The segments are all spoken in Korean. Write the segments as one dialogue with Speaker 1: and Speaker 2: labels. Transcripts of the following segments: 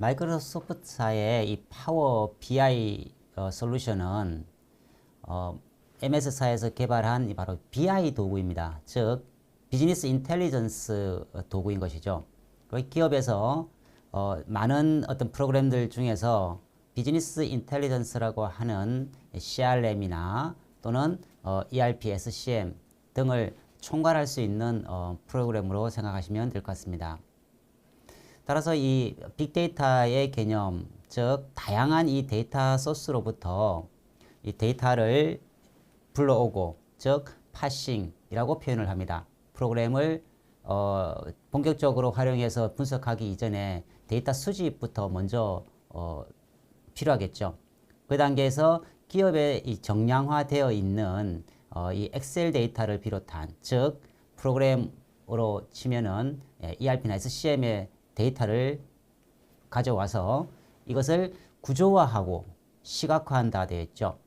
Speaker 1: 마이크로소프트사의 이 파워 BI 솔루션은 MS사에서 개발한 바로 BI 도구입니다. 즉 비즈니스 인텔리전스 도구인 것이죠. 기업에서 많은 어떤 프로그램들 중에서 비즈니스 인텔리전스라고 하는 CRM이나 또는 ERP, SCM 등을 총괄할 수 있는 프로그램으로 생각하시면 될 것 같습니다. 따라서 이 빅데이터의 개념, 즉 다양한 이 데이터 소스로부터 이 데이터를 불러오고, 즉 파싱이라고 표현을 합니다. 프로그램을 본격적으로 활용해서 분석하기 이전에 데이터 수집부터 먼저 필요하겠죠. 그 단계에서 기업에 이 정량화되어 있는 이 엑셀 데이터를 비롯한, 즉 프로그램으로 치면은 ERP나 SCM의 데이터를 가져와서 이것을 구조화하고 시각화한다 되어 있죠.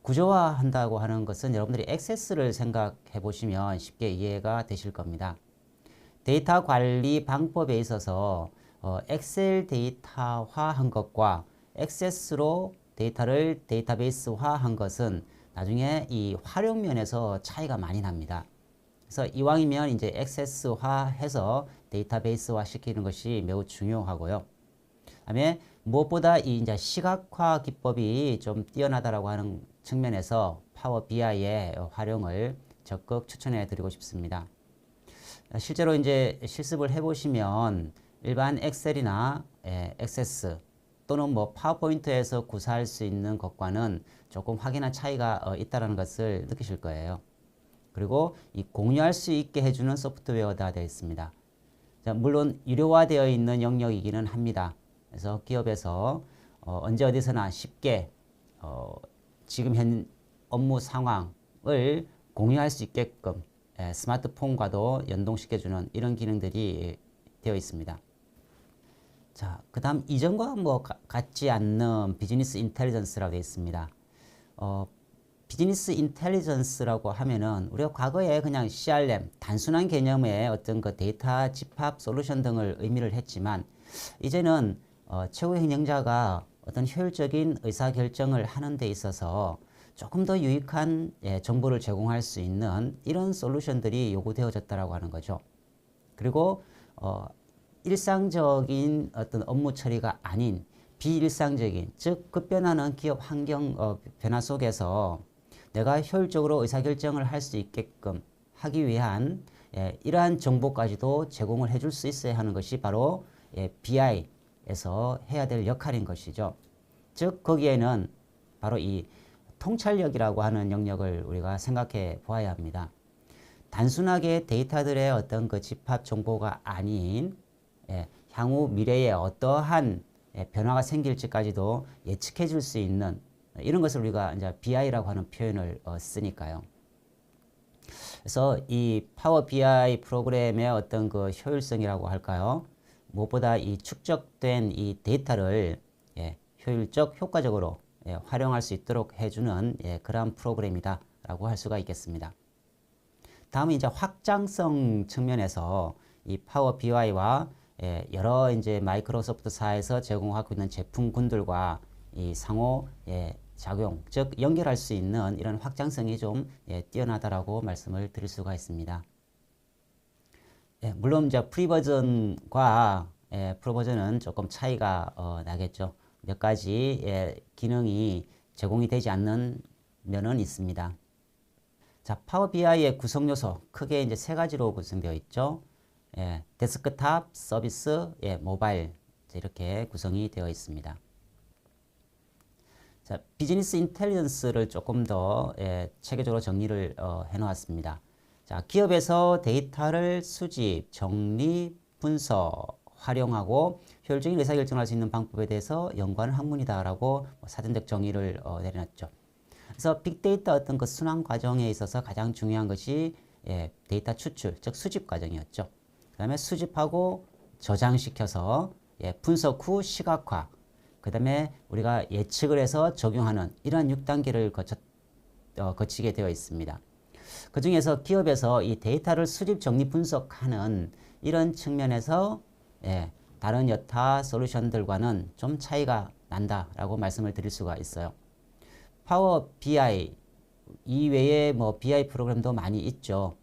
Speaker 1: 구조화한다고 하는 것은 여러분들이 액세스를 생각해 보시면 쉽게 이해가 되실 겁니다. 데이터 관리 방법에 있어서 엑셀 데이터화한 것과 액세스로 데이터를 데이터베이스화한 것은 나중에 이 활용 면에서 차이가 많이 납니다. 그래서 이왕이면 이제 액세스화해서 데이터베이스화 시키는 것이 매우 중요하고요. 그다음에 무엇보다 이 이제 시각화 기법이 좀 뛰어나다라고 하는 측면에서 파워 BI의 활용을 적극 추천해 드리고 싶습니다. 실제로 이제 실습을 해보시면 일반 엑셀이나 액세스 또는 뭐 파워포인트에서 구사할 수 있는 것과는 조금 확연한 차이가 있다는 것을 느끼실 거예요. 그리고 이 공유할 수 있게 해주는 소프트웨어가 되어 있습니다. 자, 물론 유료화되어 있는 영역이기는 합니다. 그래서 기업에서 언제 어디서나 쉽게 지금 현 업무 상황을 공유할 수 있게끔 스마트폰과도 연동시켜주는 이런 기능들이 되어 있습니다. 자, 그 다음 이전과 뭐 같지 않는 비즈니스 인텔리전스라고 되어 있습니다. 비즈니스 인텔리전스라고 하면은 우리가 과거에 그냥 CRM, 단순한 개념의 어떤 그 데이터 집합 솔루션 등을 의미를 했지만 이제는 최고의 행정자가 어떤 효율적인 의사결정을 하는 데 있어서 조금 더 유익한 정보를 제공할 수 있는 이런 솔루션들이 요구되어졌다라고 하는 거죠. 그리고 일상적인 어떤 업무 처리가 아닌 비일상적인, 즉 급변하는 기업 환경 변화 속에서 내가 효율적으로 의사결정을 할 수 있게끔 하기 위한 이러한 정보까지도 제공을 해줄 수 있어야 하는 것이 바로 BI에서 해야 될 역할인 것이죠. 즉 거기에는 바로 이 통찰력이라고 하는 영역을 우리가 생각해 보아야 합니다. 단순하게 데이터들의 어떤 그 집합 정보가 아닌 향후 미래에 어떠한 변화가 생길지까지도 예측해 줄 수 있는 이런 것을 우리가 이제 BI라고 하는 표현을 쓰니까요. 그래서 이 파워 BI 프로그램의 어떤 그 효율성이라고 할까요? 무엇보다 이 축적된 이 데이터를 효율적, 효과적으로 활용할 수 있도록 해주는 그러한 프로그램이다라고 할 수가 있겠습니다. 다음은 이제 확장성 측면에서 이 파워 BI와 여러 이제 마이크로소프트사에서 제공하고 있는 제품군들과 이 상호 작용, 즉 연결할 수 있는 이런 확장성이 좀 뛰어나다라고 말씀을 드릴 수가 있습니다. 물론 이제 프리 버전과 프로 버전은 조금 차이가 나겠죠. 몇 가지 기능이 제공이 되지 않는 면은 있습니다. 자, 파워 BI의 구성 요소 크게 이제 세 가지로 구성되어 있죠. 데스크탑, 서비스, 모바일 이렇게 구성이 되어 있습니다. 자, 비즈니스 인텔리전스를 조금 더 체계적으로 정리를 해 놓았습니다. 자, 기업에서 데이터를 수집, 정리, 분석, 활용하고 효율적인 의사결정을 할 수 있는 방법에 대해서 연구하는 학문이다라고 사전적 정의를 내려놨죠. 그래서 빅데이터 어떤 그 순환 과정에 있어서 가장 중요한 것이 데이터 추출, 즉 수집 과정이었죠. 그 다음에 수집하고 저장시켜서 분석 후 시각화, 그 다음에 우리가 예측을 해서 적용하는 이러한 6단계를 거치게 되어 있습니다. 그 중에서 기업에서 이 데이터를 수집, 정리, 분석하는 이런 측면에서 다른 여타 솔루션들과는 좀 차이가 난다라고 말씀을 드릴 수가 있어요. 파워 BI 이외에 뭐 BI 프로그램도 많이 있죠.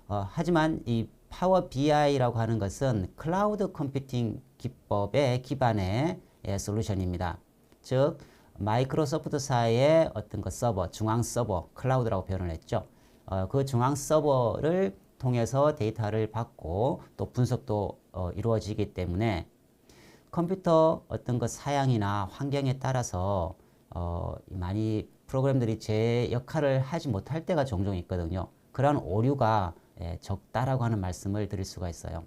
Speaker 1: 하지만 이 파워 BI라고 하는 것은 클라우드 컴퓨팅 기법의 기반의 솔루션입니다. 즉 마이크로소프트사의 어떤 그 서버, 중앙 서버, 클라우드라고 표현을 했죠. 그 중앙 서버를 통해서 데이터를 받고 또 분석도 이루어지기 때문에 컴퓨터 어떤 그 사양이나 환경에 따라서 많이 프로그램들이 제 역할을 하지 못할 때가 종종 있거든요. 그러한 오류가 적다라고 하는 말씀을 드릴 수가 있어요.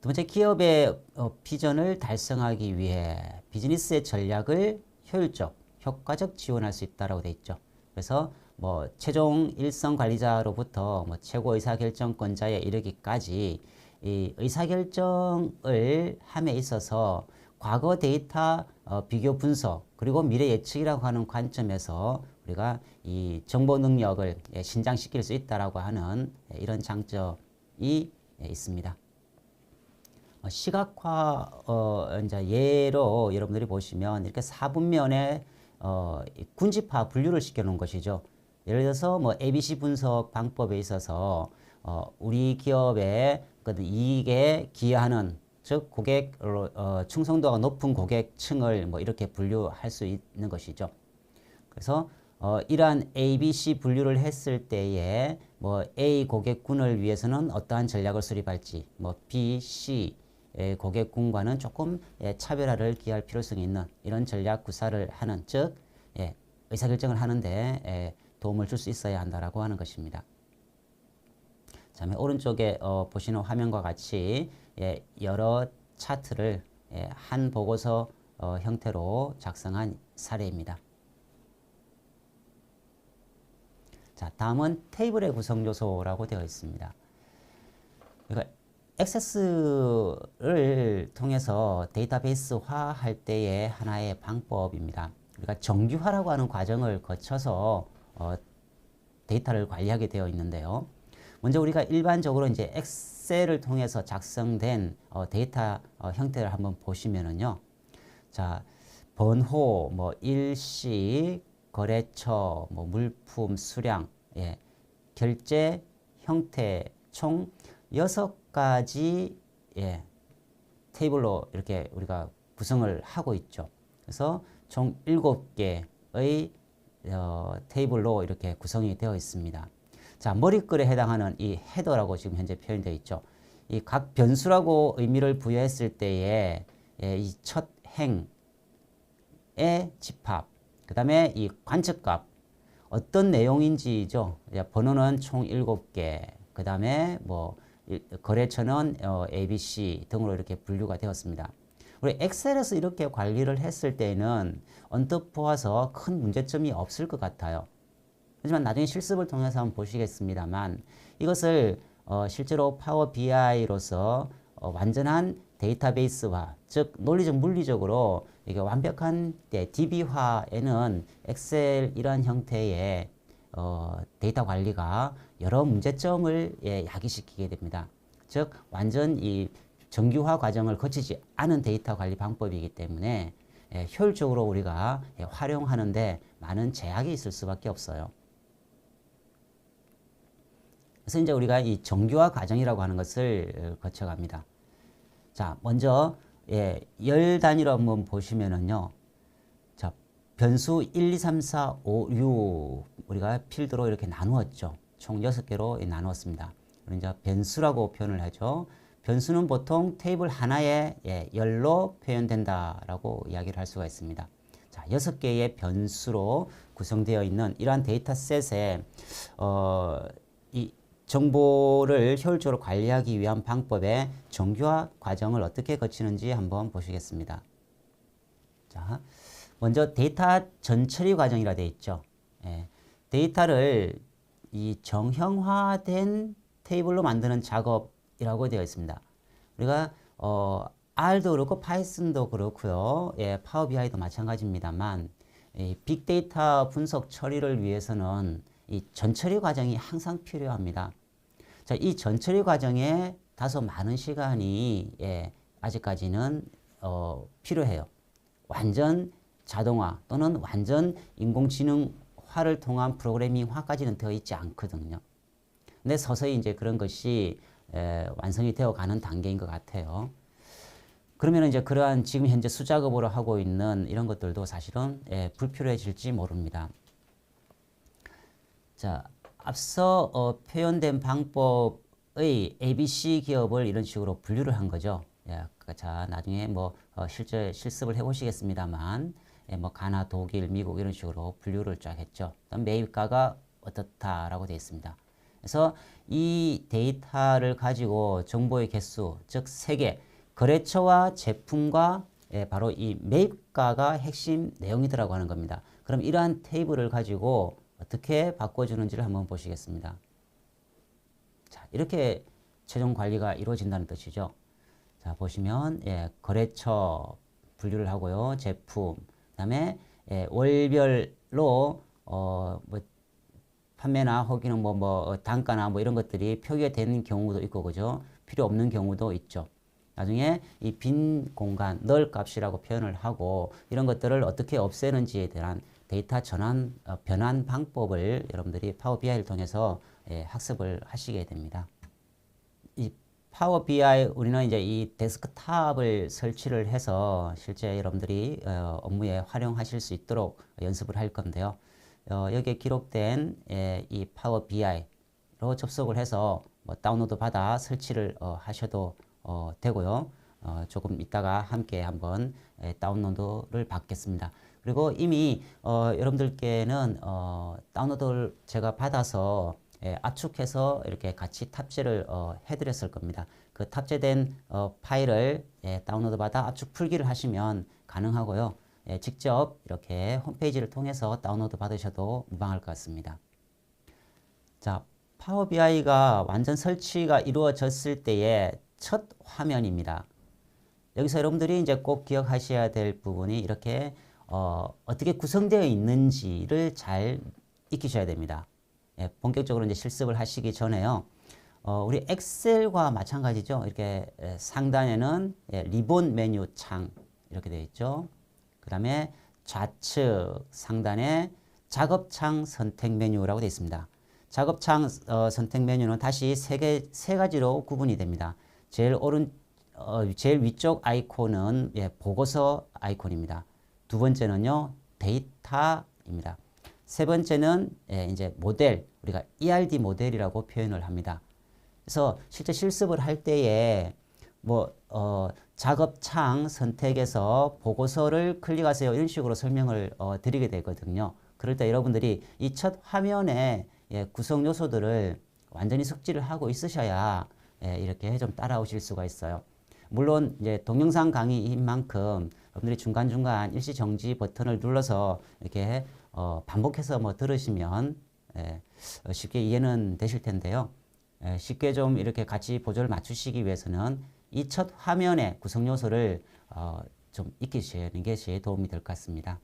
Speaker 1: 두 번째, 기업의 비전을 달성하기 위해 비즈니스의 전략을 효율적, 효과적 지원할 수 있다라고 되어 있죠. 그래서 뭐 최종 일선 관리자로부터 뭐 최고 의사결정권자에 이르기까지 이 의사결정을 함에 있어서 과거 데이터 비교 분석 그리고 미래 예측이라고 하는 관점에서 우리가 이 정보 능력을 신장시킬 수 있다라고 하는 이런 장점이 있습니다. 시각화 이제 예로 여러분들이 보시면 이렇게 4분면에 군집화 분류를 시켜 놓은 것이죠. 예를 들어서 뭐 ABC 분석 방법에 있어서 우리 기업의 이익에 기여하는 즉 고객 충성도가 높은 고객층을 뭐 이렇게 분류할 수 있는 것이죠. 그래서 이러한 ABC 분류를 했을 때에 뭐 A 고객군을 위해서는 어떠한 전략을 수립할지, 뭐 B, C 고객군과는 조금 차별화를 기할 필요성이 있는 이런 전략 구사를 하는 즉 의사결정을 하는데 도움을 줄 수 있어야 한다라고 하는 것입니다. 자, 오른쪽에 보시는 화면과 같이 여러 차트를 한 보고서 형태로 작성한 사례입니다. 자, 다음은 테이블의 구성 요소라고 되어 있습니다. 그러니까 액세스를 통해서 데이터베이스화 할 때의 하나의 방법입니다. 우리가 정규화라고 하는 과정을 거쳐서 데이터를 관리하게 되어 있는데요. 먼저 우리가 일반적으로 이제 엑셀을 통해서 작성된 데이터 형태를 한번 보시면은요. 자, 번호, 뭐 일시, 거래처, 뭐 물품, 수량, 결제 형태 총 6가지 테이블로 이렇게 우리가 구성을 하고 있죠. 그래서 총 7개의 테이블로 이렇게 구성이 되어 있습니다. 자, 머리글에 해당하는 이 헤더라고 지금 현재 표현되어 있죠. 이 각 변수라고 의미를 부여했을 때에 이 첫 행의 집합, 그 다음에 이 관측값, 어떤 내용인지죠. 번호는 총 7개, 그 다음에 뭐 거래처는 ABC 등으로 이렇게 분류가 되었습니다. 우리 엑셀에서 이렇게 관리를 했을 때는 언뜻 보아서 큰 문제점이 없을 것 같아요. 하지만 나중에 실습을 통해서 한번 보시겠습니다만 이것을 실제로 파워 BI로서 완전한 데이터베이스화, 즉 논리적 물리적으로 이게 완벽한 DB화에는 엑셀 이런 형태의 데이터 관리가 여러 문제점을 야기시키게 됩니다. 즉 완전 이 정규화 과정을 거치지 않은 데이터 관리 방법이기 때문에 효율적으로 우리가 활용하는데 많은 제약이 있을 수밖에 없어요. 그래서 이제 우리가 이 정규화 과정이라고 하는 것을 거쳐갑니다. 자, 먼저 열 단위로 한번 보시면은요. 자, 변수 1, 2, 3, 4, 5, 6 우리가 필드로 이렇게 나누었죠. 총 6개로 나누었습니다. 우리 이제 변수라고 표현을 하죠. 변수는 보통 테이블 하나에 열로 표현된다라고 이야기를 할 수가 있습니다. 자, 6개의 변수로 구성되어 있는 이러한 데이터셋에 이 정보를 효율적으로 관리하기 위한 방법의 정규화 과정을 어떻게 거치는지 한번 보시겠습니다. 자, 먼저 데이터 전처리 과정이라 되어 있죠. 데이터를 이 정형화된 테이블로 만드는 작업이라고 되어 있습니다. 우리가 R도 그렇고 파이썬도 그렇고요. 파워 BI도 마찬가지입니다만 빅데이터 분석 처리를 위해서는 이 전처리 과정이 항상 필요합니다. 자, 이 전처리 과정에 다소 많은 시간이 아직까지는 필요해요. 완전 자동화 또는 완전 인공지능화를 통한 프로그래밍화까지는 되어 있지 않거든요. 근데 서서히 이제 그런 것이 완성이 되어 가는 단계인 것 같아요. 그러면 이제 그러한 지금 현재 수작업으로 하고 있는 이런 것들도 사실은 불필요해질지 모릅니다. 자, 앞서 표현된 방법의 ABC 기업을 이런 식으로 분류를 한 거죠. 자, 나중에 뭐 실제 실습을 해보시겠습니다만, 뭐 가나, 독일, 미국 이런 식으로 분류를 쫙 했죠. 매입가가 어떻다라고 되어 있습니다. 그래서 이 데이터를 가지고 정보의 개수, 즉 세계, 거래처와 제품과 바로 이 매입가가 핵심 내용이더라고 하는 겁니다. 그럼 이러한 테이블을 가지고 어떻게 바꿔주는지를 한번 보시겠습니다. 자, 이렇게 최종 관리가 이루어진다는 뜻이죠. 자, 보시면 거래처 분류를 하고요. 제품, 그다음에 월별로 뭐 판매나 혹은 뭐 단가나 뭐 이런 것들이 표기가 되는 경우도 있고 그죠? 필요 없는 경우도 있죠. 나중에 이 빈 공간, 널 값이라고 표현을 하고 이런 것들을 어떻게 없애는지에 대한 데이터 전환, 변환 방법을 여러분들이 파워 BI를 통해서 학습을 하시게 됩니다. 이 파워 BI 우리는 이제 이 데스크탑을 설치를 해서 실제 여러분들이 업무에 활용하실 수 있도록 연습을 할 건데요. 여기에 기록된 이 파워 BI로 접속을 해서 뭐 다운로드 받아 설치를 하셔도 되고요. 조금 이따가 함께 한번 다운로드를 받겠습니다. 그리고 이미 여러분들께는 다운로드를 제가 받아서 압축해서 이렇게 같이 탑재를 해드렸을 겁니다. 그 탑재된 파일을 다운로드 받아 압축 풀기를 하시면 가능하고요. 직접 이렇게 홈페이지를 통해서 다운로드 받으셔도 무방할 것 같습니다. 자, 파워 BI가 완전 설치가 이루어졌을 때의 첫 화면입니다. 여기서 여러분들이 이제 꼭 기억하셔야 될 부분이 이렇게 어떻게 구성되어 있는지를 잘 익히셔야 됩니다. 본격적으로 이제 실습을 하시기 전에요. 우리 엑셀과 마찬가지죠. 이렇게 상단에는 리본 메뉴 창 이렇게 되어 있죠. 그 다음에 좌측 상단에 작업창 선택 메뉴라고 되어 있습니다. 작업창 선택 메뉴는 다시 세 가지로 구분이 됩니다. 제일 위쪽 아이콘은 보고서 아이콘입니다. 두 번째는요, 데이터입니다. 세 번째는 이제 모델, 우리가 ERD 모델이라고 표현을 합니다. 그래서 실제 실습을 할 때에 뭐 작업창 선택에서 보고서를 클릭하세요 이런 식으로 설명을 드리게 되거든요. 그럴 때 여러분들이 이 첫 화면에 구성 요소들을 완전히 숙지를 하고 있으셔야 이렇게 좀 따라오실 수가 있어요. 물론 이제 동영상 강의인 만큼 여러분들이 중간중간 일시 정지 버튼을 눌러서 이렇게 반복해서 뭐 들으시면 쉽게 이해는 되실 텐데요. 쉽게 좀 이렇게 같이 보조를 맞추시기 위해서는 이 첫 화면의 구성 요소를 좀 익히시는 것이 도움이 될 것 같습니다.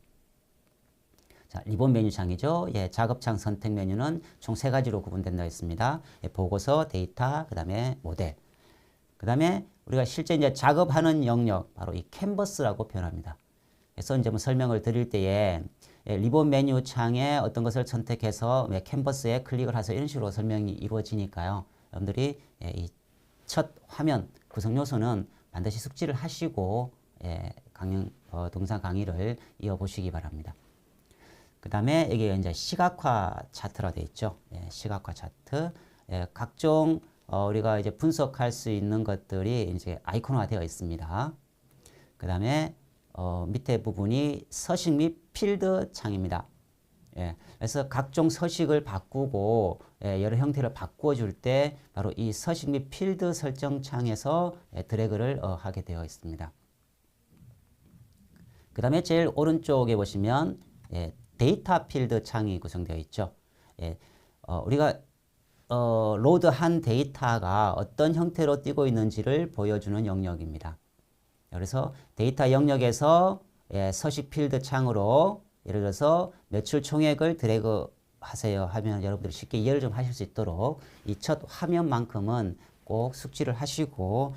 Speaker 1: 자, 리본 메뉴 창이죠. 작업창 선택 메뉴는 총 세 가지로 구분된다 했습니다. 보고서, 데이터, 그 다음에 모델. 그 다음에 우리가 실제 이제 작업하는 영역, 바로 이 캔버스라고 표현합니다. 그래서 이제 뭐 설명을 드릴 때에 리본 메뉴 창에 어떤 것을 선택해서 캔버스에 클릭을 해서 이런 식으로 설명이 이루어지니까요. 여러분들이 이 첫 화면 구성 요소는 반드시 숙지를 하시고 동영상 강의를 이어보시기 바랍니다. 그 다음에 여기 이제 시각화 차트라 되어 있죠. 시각화 차트. 각종 우리가 이제 분석할 수 있는 것들이 이제 아이콘화 되어 있습니다. 그 다음에 밑에 부분이 서식 및 필드 창입니다. 그래서 각종 서식을 바꾸고 여러 형태를 바꾸어 줄 때 바로 이 서식 및 필드 설정 창에서 드래그를 하게 되어 있습니다. 그 다음에 제일 오른쪽에 보시면 데이터 필드 창이 구성되어 있죠. 우리가 로드한 데이터가 어떤 형태로 띄고 있는지를 보여주는 영역입니다. 그래서 데이터 영역에서 서식 필드 창으로 예를 들어서 매출 총액을 드래그 하세요 하면 여러분들이 쉽게 이해를 좀 하실 수 있도록 이 첫 화면만큼은 꼭 숙지를 하시고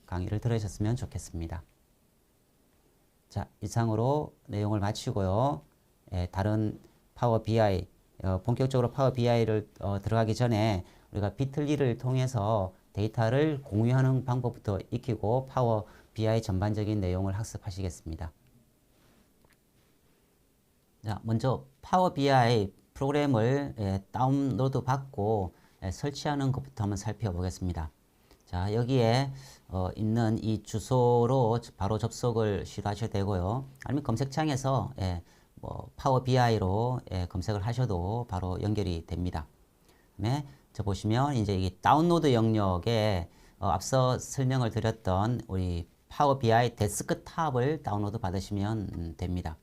Speaker 1: 강의를 들으셨으면 좋겠습니다. 자, 이상으로 내용을 마치고요. 다른 파워 BI, 본격적으로 파워 BI를 들어가기 전에 우리가 비틀리를 통해서 데이터를 공유하는 방법부터 익히고 파워 BI 전반적인 내용을 학습하시겠습니다. 자, 먼저 파워 BI 프로그램을 다운로드 받고 설치하는 것부터 한번 살펴보겠습니다. 자, 여기에 있는 이 주소로 바로 접속을 시도하셔도 되고요. 아니면 검색창에서 뭐 파워 BI로 검색을 하셔도 바로 연결이 됩니다. 그다음에 저 보시면 이제 이 다운로드 영역에 앞서 설명을 드렸던 우리 파워 BI 데스크탑을 다운로드 받으시면 됩니다.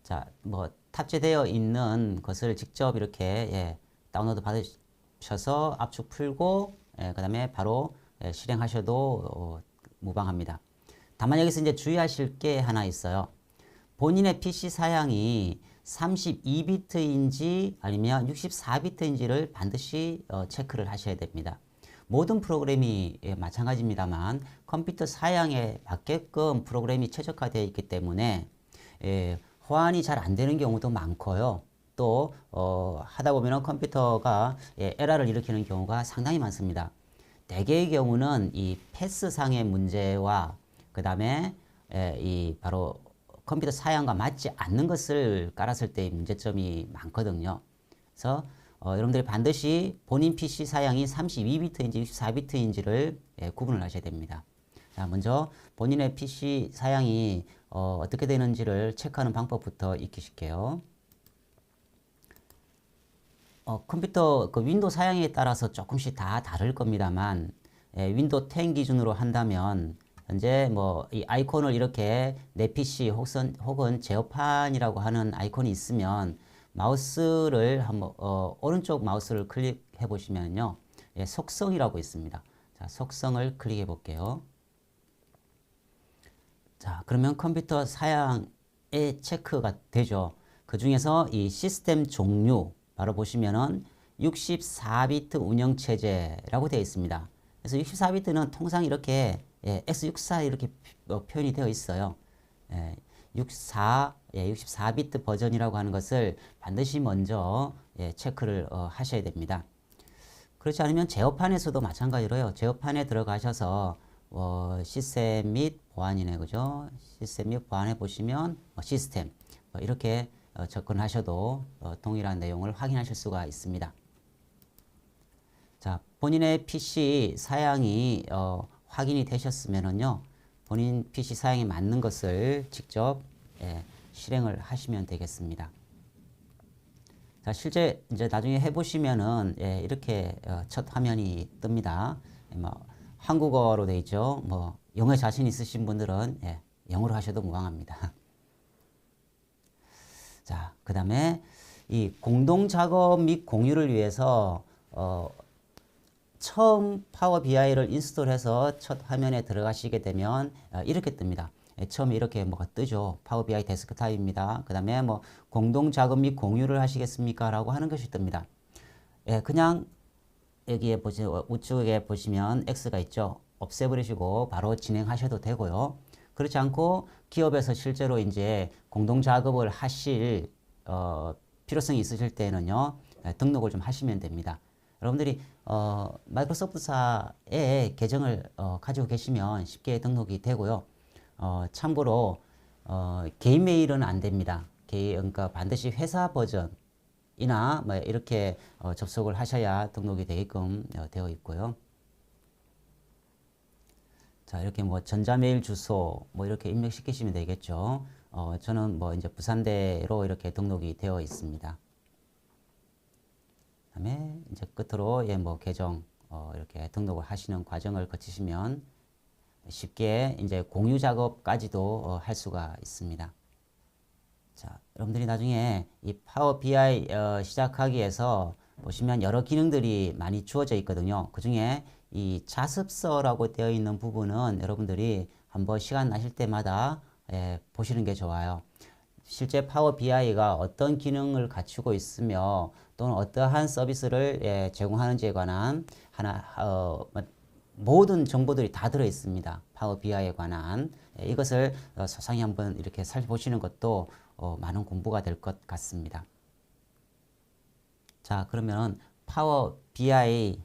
Speaker 1: 자, 뭐 탑재되어 있는 것을 직접 이렇게 다운로드 받으셔서 압축 풀고 그 다음에 바로 실행하셔도 무방합니다. 다만 여기서 이제 주의하실 게 하나 있어요. 본인의 PC 사양이 32비트인지 아니면 64비트인지를 반드시 체크를 하셔야 됩니다. 모든 프로그램이 마찬가지입니다만 컴퓨터 사양에 맞게끔 프로그램이 최적화되어 있기 때문에 호환이 잘 안 되는 경우도 많고요. 또 하다 보면 컴퓨터가 에러를 일으키는 경우가 상당히 많습니다. 대개의 경우는 이 패스상의 문제와 그 다음에 이 바로 컴퓨터 사양과 맞지 않는 것을 깔았을 때의 문제점이 많거든요. 그래서 여러분들이 반드시 본인 PC 사양이 32비트인지 64비트인지를 구분을 하셔야 됩니다. 자, 먼저 본인의 PC 사양이 어떻게 되는지를 체크하는 방법부터 익히실게요. 컴퓨터 그 윈도우 사양에 따라서 조금씩 다 다를 겁니다만 윈도우 10 기준으로 한다면 현재 뭐 이 아이콘을 이렇게 내 PC 혹은 제어판이라고 하는 아이콘이 있으면 마우스를 한번 오른쪽 마우스를 클릭해 보시면요. 속성이라고 있습니다. 자, 속성을 클릭해 볼게요. 자, 그러면 컴퓨터 사양에 체크가 되죠. 그 중에서 이 시스템 종류 바로 보시면은 64비트 운영체제라고 되어 있습니다. 그래서 64비트는 통상 이렇게 x64 이렇게 표현이 되어 있어요. 64비트 버전이라고 하는 것을 반드시 먼저 체크를 하셔야 됩니다. 그렇지 않으면 제어판에서도 마찬가지로요. 제어판에 들어가셔서 시스템 및 보안이네, 그죠? 시스템 및 보안해 보시면 시스템 이렇게 접근하셔도 동일한 내용을 확인하실 수가 있습니다. 자, 본인의 PC 사양이 확인이 되셨으면은요, 본인 PC 사양에 맞는 것을 직접 실행을 하시면 되겠습니다. 자, 실제 이제 나중에 해보시면은 이렇게 첫 화면이 뜹니다. 뭐 한국어로 되어 있죠. 뭐 영어에 자신 있으신 분들은 영어로 하셔도 무방합니다. 자, 그 다음에 이 공동 작업 및 공유를 위해서 처음 파워 BI를 인스톨해서 첫 화면에 들어가시게 되면 이렇게 뜹니다. 처음에 이렇게 뭐가 뜨죠. 파워 BI 데스크탑입니다. 그 다음에 뭐 공동 작업 및 공유를 하시겠습니까? 라고 하는 것이 뜹니다. 그냥 여기에 우측에 보시면 X가 있죠. 없애버리시고 바로 진행하셔도 되고요. 그렇지 않고 기업에서 실제로 이제 공동 작업을 하실 필요성이 있으실 때는요, 등록을 좀 하시면 됩니다. 여러분들이 마이크로소프트사의 계정을 가지고 계시면 쉽게 등록이 되고요. 참고로 개인 메일은 안 됩니다. 그러니까 반드시 회사 버전이나 뭐 이렇게 접속을 하셔야 등록이 되게끔 되어 있고요. 자, 이렇게 뭐 전자메일 주소 뭐 이렇게 입력시키시면 되겠죠. 저는 뭐 이제 부산대로 이렇게 등록이 되어 있습니다. 그다음에 이제 끝으로 뭐 계정 이렇게 등록을 하시는 과정을 거치시면 쉽게 이제 공유 작업까지도 할 수가 있습니다. 자, 여러분들이 나중에 이 파워 BI 시작하기 위해서 보시면 여러 기능들이 많이 주어져 있거든요. 그 중에 이 자습서라고 되어 있는 부분은 여러분들이 한번 시간 나실 때마다 보시는 게 좋아요. 실제 파워 BI가 어떤 기능을 갖추고 있으며 또는 어떠한 서비스를 제공하는지에 관한 모든 정보들이 다 들어 있습니다. 파워 BI에 관한 이것을 소상히 한번 이렇게 살펴보시는 것도 많은 공부가 될 것 같습니다. 자, 그러면 파워 BI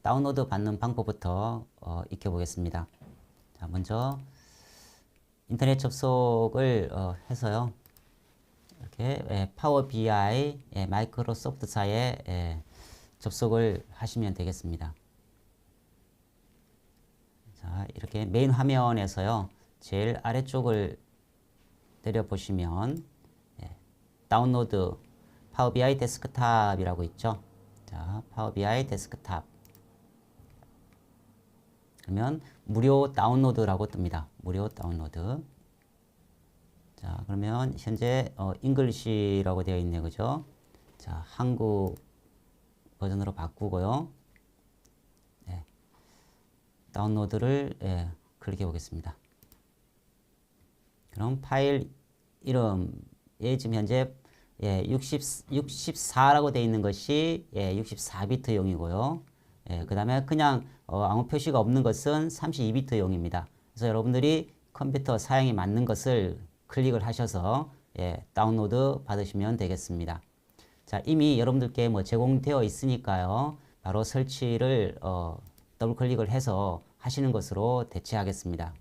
Speaker 1: 다운로드 받는 방법부터 익혀보겠습니다. 자, 먼저 인터넷 접속을 해서요. 이렇게 파워 BI 마이크로소프트사에 접속을 하시면 되겠습니다. 자, 이렇게 메인 화면에서요. 제일 아래쪽을 내려보시면 다운로드 파워 BI 데스크탑이라고 있죠. 자, 파워 BI 데스크탑. 그러면 무료 다운로드라고 뜹니다. 무료 다운로드. 자, 그러면 현재 잉글리시라고 되어 있네요. 그죠? 자, 한국 버전으로 바꾸고요. 네. 다운로드를 클릭해 보겠습니다. 그럼 파일 이름에 지금 현재 64라고 되어 있는 것이 64비트용이고요. 그 다음에 그냥 아무 표시가 없는 것은 32비트용입니다. 그래서 여러분들이 컴퓨터 사양에 맞는 것을 클릭을 하셔서 다운로드 받으시면 되겠습니다. 자, 이미 여러분들께 뭐 제공되어 있으니까요. 바로 설치를 더블 클릭을 해서 하시는 것으로 대체하겠습니다.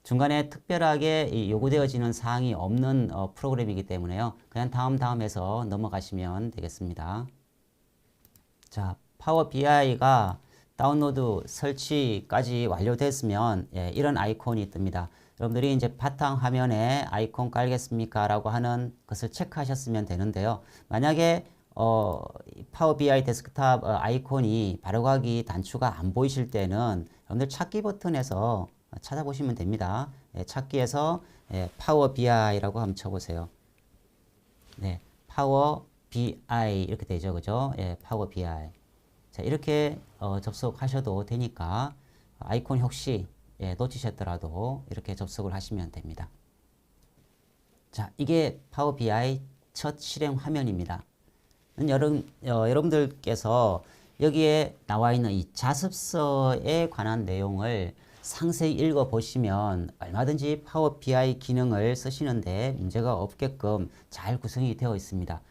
Speaker 1: 중간에 특별하게 요구되어지는 사항이 없는 프로그램이기 때문에요. 그냥 다음에서 넘어가시면 되겠습니다. 자, 파워 BI가 다운로드 설치까지 완료됐으면 이런 아이콘이 뜹니다. 여러분들이 이제 바탕 화면에 아이콘 깔겠습니까? 라고 하는 것을 체크하셨으면 되는데요. 만약에 파워 BI 데스크탑 아이콘이 바로가기 단추가 안 보이실 때는 여러분들 찾기 버튼에서 찾아보시면 됩니다. 찾기에서 파워 BI라고 한번 쳐보세요. 네, 파워 BI 이렇게 되죠, 그죠? 파워 BI. 자, 이렇게 접속하셔도 되니까 아이콘 혹시 놓치셨더라도 이렇게 접속을 하시면 됩니다. 자, 이게 파워 BI 첫 실행 화면입니다. 여러분들께서 여기에 나와 있는 이 자습서에 관한 내용을 상세히 읽어보시면 얼마든지 파워 BI 기능을 쓰시는데 문제가 없게끔 잘 구성이 되어 있습니다.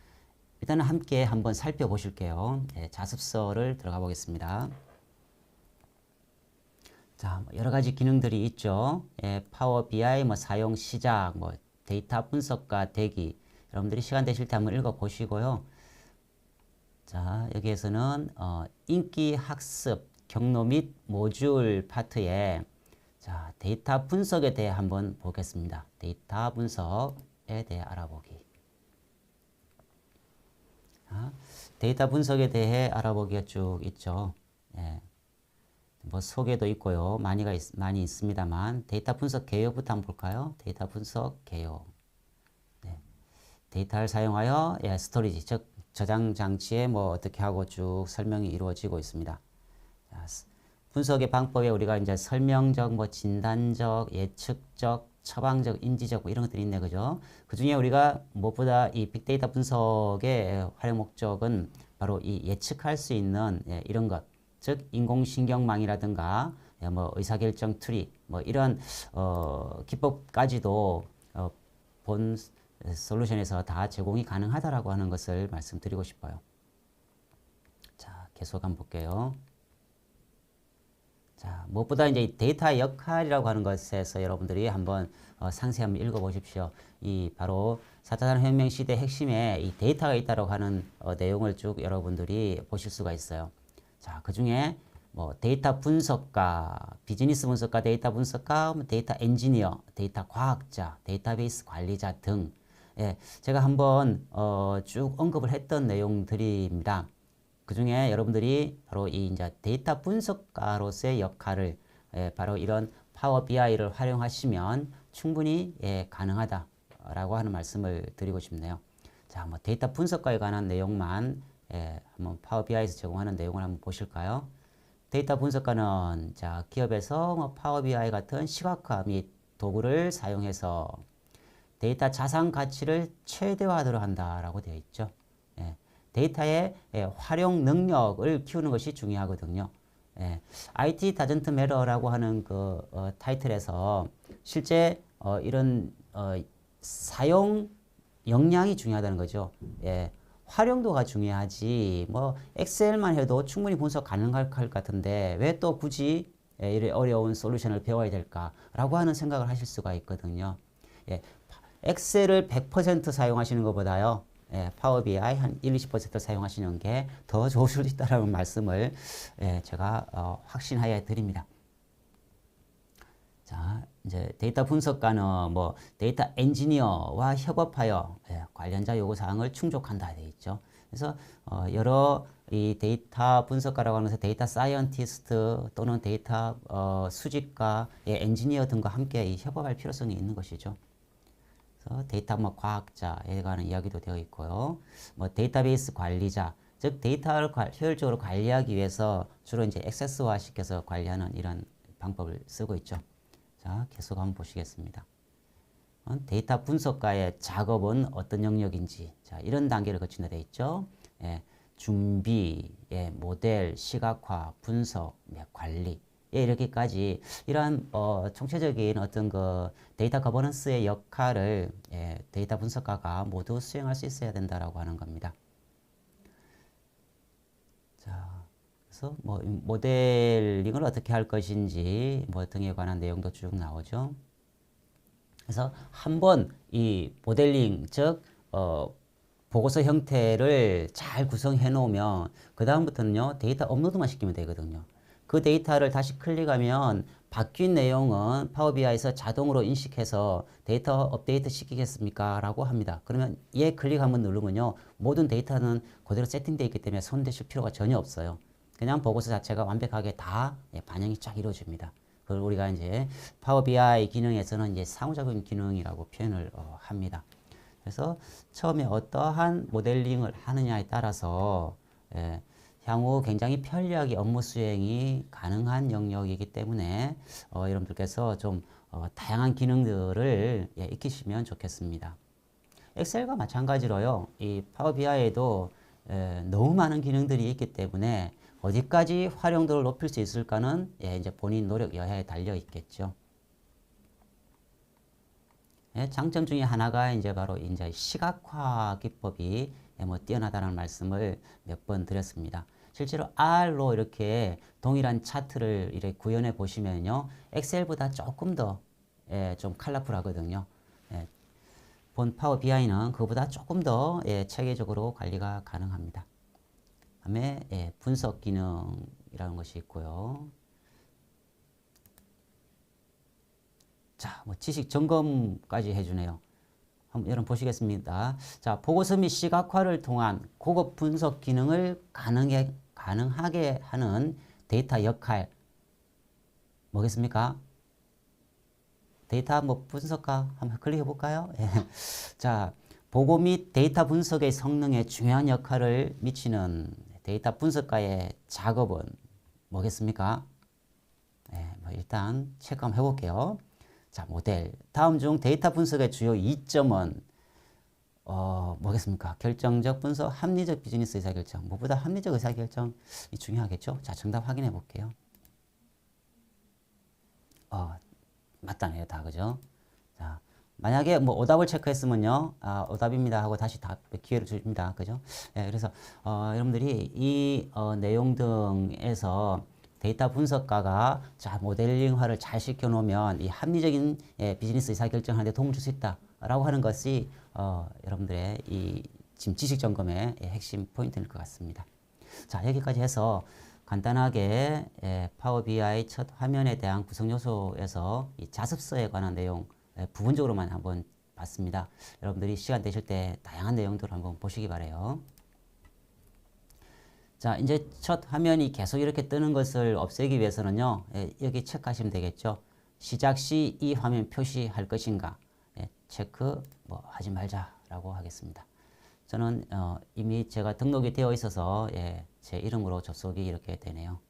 Speaker 1: 일단은 함께 한번 살펴보실게요. 자습서를 들어가 보겠습니다. 자, 여러 가지 기능들이 있죠. 파워 BI 사용 시작, 데이터 분석과 대기. 여러분들이 시간 되실 때 한번 읽어보시고요. 자, 여기에서는 인기 학습 경로 및 모듈 파트에 자, 데이터 분석에 대해 한번 보겠습니다. 데이터 분석에 대해 알아보기. 자, 데이터 분석에 대해 알아보기가 쭉 있죠. 소개도 있고요. 많이 있습니다만 데이터 분석 개요부터 한번 볼까요? 데이터 분석 개요. 데이터를 사용하여 스토리지, 즉 저장 장치에 어떻게 하고 쭉 설명이 이루어지고 있습니다. 자, 분석의 방법에 우리가 이제 설명적, 진단적, 예측적, 처방적, 인지적 이런 것들이 있네, 그죠? 그 중에 우리가 무엇보다 이 빅데이터 분석의 활용 목적은 바로 이 예측할 수 있는 이런 것, 즉 인공신경망이라든가 의사결정 트리 이런 기법까지도 본 솔루션에서 다 제공이 가능하다라고 하는 것을 말씀드리고 싶어요. 자, 계속 한번 볼게요. 자, 무엇보다 이제 데이터의 역할이라고 하는 것에서 여러분들이 한번 상세히 한번 읽어보십시오. 이 바로 4차 산업혁명 시대 핵심에 이 데이터가 있다고 하는 내용을 쭉 여러분들이 보실 수가 있어요. 자, 그 중에 데이터 분석가, 비즈니스 분석가, 데이터 분석가, 데이터 엔지니어, 데이터 과학자, 데이터베이스 관리자 등 제가 한번 쭉 언급을 했던 내용들입니다. 그 중에 여러분들이 바로 이 이제 데이터 분석가로서의 역할을 바로 이런 파워 BI를 활용하시면 충분히 가능하다라고 하는 말씀을 드리고 싶네요. 자, 데이터 분석과에 관한 내용만 한번 파워 BI에서 제공하는 내용을 한번 보실까요? 데이터 분석가는 자, 기업에서 파워 BI 같은 시각화 및 도구를 사용해서 데이터 자산 가치를 최대화하도록 한다라고 되어 있죠. 데이터의 활용 능력을 키우는 것이 중요하거든요. IT doesn't matter라고 하는 그 타이틀에서 실제 이런 사용 역량이 중요하다는 거죠. 활용도가 중요하지. 뭐 엑셀만 해도 충분히 분석 가능할 것 같은데 왜 또 굳이 이런 어려운 솔루션을 배워야 될까라고 하는 생각을 하실 수가 있거든요. 엑셀을 100% 사용하시는 것보다요. 파워 BI 한 20% 사용하시는 게 더 좋을 수 있다는 말씀을 제가 확신하여 드립니다. 자, 이제 데이터 분석가는 뭐 데이터 엔지니어와 협업하여 관련자 요구 사항을 충족한다 되어 있죠. 그래서 여러 이 데이터 분석가라고 하면서 데이터 사이언티스트 또는 데이터 수집가, 엔지니어 등과 함께 이 협업할 필요성이 있는 것이죠. 그래서 데이터 뭐 과학자에 관한 이야기도 되어 있고요. 뭐 데이터베이스 관리자, 즉 데이터를 효율적으로 관리하기 위해서 주로 이제 액세스화 시켜서 관리하는 이런 방법을 쓰고 있죠. 자, 계속 한번 보시겠습니다. 데이터 분석가의 작업은 어떤 영역인지, 자, 이런 단계를 거친다 되어 있죠. 준비, 모델, 시각화, 분석, 관리, 이렇게까지 이러한 총체적인 어떤 그 데이터 거버넌스의 역할을 데이터 분석가가 모두 수행할 수 있어야 된다라고 하는 겁니다. 자, 그래서 뭐 모델링을 어떻게 할 것인지 뭐 등에 관한 내용도 쭉 나오죠. 그래서 한번 이 모델링 즉 보고서 형태를 잘 구성해 놓으면 그 다음부터는요 데이터 업로드만 시키면 되거든요. 그 데이터를 다시 클릭하면 바뀐 내용은 파워비아이에서 자동으로 인식해서 데이터 업데이트 시키겠습니까? 라고 합니다. 그러면 얘 클릭 한번 누르면요 모든 데이터는 그대로 세팅되어 있기 때문에 손대실 필요가 전혀 없어요. 그냥 보고서 자체가 완벽하게 다 반영이 쫙 이루어집니다. 그걸 우리가 이제 파워 BI 기능에서는 이제 상호작용 기능이라고 표현을 합니다. 그래서 처음에 어떠한 모델링을 하느냐에 따라서 향후 굉장히 편리하게 업무 수행이 가능한 영역이기 때문에 여러분들께서 좀 다양한 기능들을 익히시면 좋겠습니다. 엑셀과 마찬가지로요. 이 파워 BI에도 너무 많은 기능들이 있기 때문에 어디까지 활용도를 높일 수 있을까는 이제 본인 노력 여하에 달려 있겠죠. 장점 중에 하나가 이제 바로 이제 시각화 기법이 뭐 뛰어나다는 말씀을 몇 번 드렸습니다. 실제로 R로 이렇게 동일한 차트를 이렇게 구현해 보시면요, 엑셀보다 조금 더 좀 컬러풀하거든요. 본 파워 BI는 그보다 조금 더 체계적으로 관리가 가능합니다. 다음에 분석 기능이라는 것이 있고요. 자, 뭐 지식 점검까지 해주네요. 한번 여러분 보시겠습니다. 자, 보고서 및 시각화를 통한 고급 분석 기능을 가능하게 하는 데이터 역할 뭐겠습니까? 데이터 뭐 분석가 한번 클릭해 볼까요? 자, 보고 및 데이터 분석의 성능에 중요한 역할을 미치는 데이터 분석가의 작업은 뭐겠습니까? 뭐 일단 체크 한번 해볼게요. 자, 모델. 다음 중 데이터 분석의 주요 이점은 뭐겠습니까? 결정적 분석, 합리적 비즈니스 의사결정. 무엇보다 합리적 의사결정이 중요하겠죠? 자, 정답 확인해 볼게요. 맞다네요, 다 그죠? 자, 만약에 뭐 오답을 체크했으면요, 오답입니다 하고 다시 답 기회를 줍니다, 그죠? 그래서 여러분들이 이 내용 등에서 데이터 분석가가 자 모델링화를 잘 시켜놓으면 이 합리적인 비즈니스 의사결정하는 데 도움을 줄 수 있다라고 하는 것이 여러분들의 이 지금 지식 점검의 핵심 포인트일 것 같습니다. 자, 여기까지 해서 간단하게 파워 BI 첫 화면에 대한 구성 요소에서 이 자습서에 관한 내용 부분적으로만 한번 봤습니다. 여러분들이 시간 되실 때 다양한 내용들을 한번 보시기 바래요. 자, 이제 첫 화면이 계속 이렇게 뜨는 것을 없애기 위해서는요, 여기 체크하시면 되겠죠. 시작 시 이 화면 표시할 것인가? 체크 뭐 하지 말자라고 하겠습니다. 저는 이미 제가 등록이 되어 있어서 제 이름으로 접속이 이렇게 되네요.